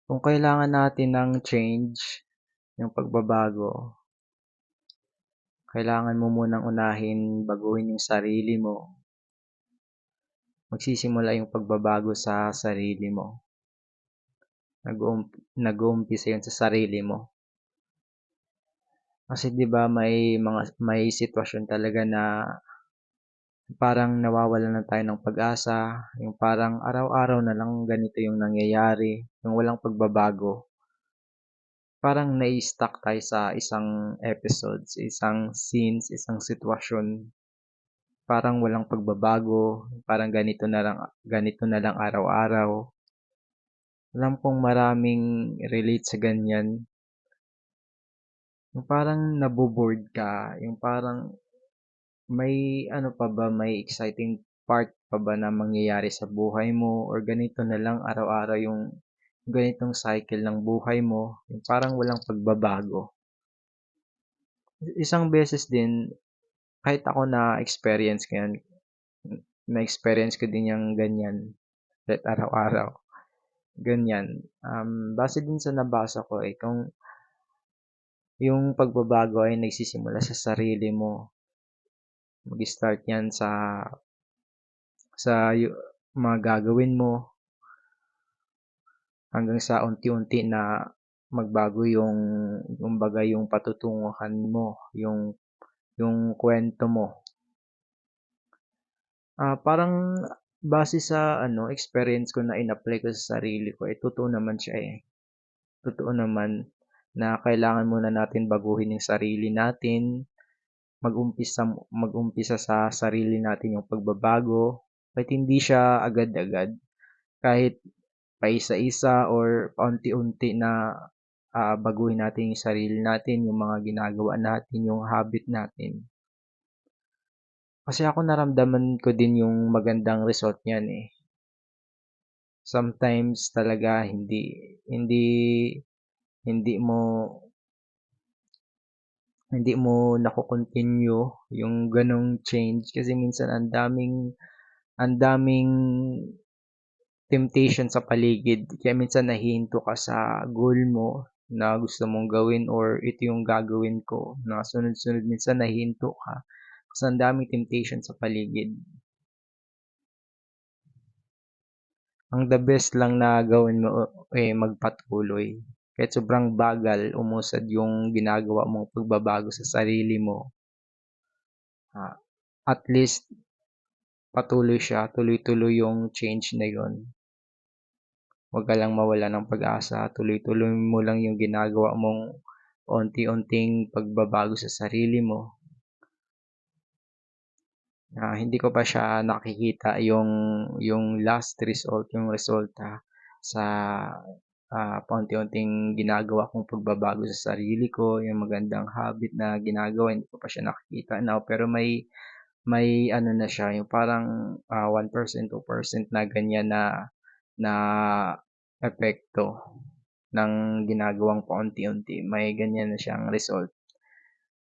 Kung kailangan natin ng change, yung pagbabago, kailangan mo munang unahin baguhin yung sarili mo. Magsisimula yung pagbabago sa sarili mo. Nag-uumpisa yun sa sarili mo. Kasi 'di ba may sitwasyon talaga na parang nawawalan na tayo ng pag-asa, yung parang araw-araw na lang ganito yung nangyayari, yung walang pagbabago. Parang nai-stuck tayo sa isang episode, sa isang scene, sa isang sitwasyon. Parang walang pagbabago, parang ganito na lang araw-araw. Alam kong maraming relate sa ganyan. Yung parang nabobored ka, yung parang may ano pa ba, may exciting part pa ba na mangyayari sa buhay mo or ganito na lang araw-araw yung ganitong cycle ng buhay mo, yung parang walang pagbabago. Isang beses din, kahit ako na-experience ko yan, na-experience ko din yung ganyan, kahit araw-araw, ganyan. Base din sa nabasa ko kung yung pagbabago ay nagsisimula sa sarili mo, mag-start yan sa mga gagawin mo hanggang sa unti-unti na magbago kumbaga yung patutunguhan mo, yung kwento mo. Parang base sa experience ko na in-apply ko sa sarili ko, totoo naman siya Totoo naman na kailangan muna natin baguhin yung sarili natin, mag-umpisa sa sarili natin yung pagbabago, kahit hindi siya agad-agad, kahit paisa-isa or paunti-unti na baguhin natin yung sarili natin, yung mga ginagawa natin, yung habit natin. Kasi ako naramdaman ko din yung magandang result niyan Sometimes talaga hindi hindi mo hindi mo nako-continue yung ganong change kasi minsan ang daming temptation sa paligid kaya minsan nahihinto ka sa goal mo na gusto mong gawin or ito yung gagawin ko na sunod-sunod minsan nahihinto ka kasi ang daming temptation sa paligid. Ang the best lang na gawin mo magpatuloy. Kahit sobrang bagal, umusad yung ginagawa mong pagbabago sa sarili mo. At least patuloy siya, tuloy-tuloy yung change na yun. Huwag ka lang mawalan ng pag-asa, tuloy-tuloy mo lang yung ginagawa mong unti-unting pagbabago sa sarili mo. Hindi ko pa siya nakikita yung last result, yung resulta sa paunti-unting ginagawa kong pagbabago sa sarili ko, yung magandang habit na ginagawa, hindi ko pa siya nakikita now. Pero may ano na siya, yung parang 1%, 2% na ganyan na epekto ng ginagawang paunti-unti. May ganyan na siyang result.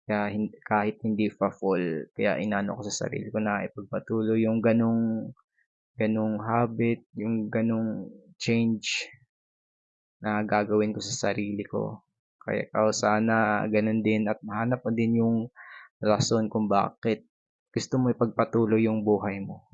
Kaya kahit hindi pa full, kaya inano ko sa sarili ko na ipagpatuloy yung ganong habit, yung ganong change na gagawin ko sa sarili ko. Kaya ikaw sana ganun din at mahanap mo din yung rason kung bakit gusto mo ipagpatuloy yung buhay mo.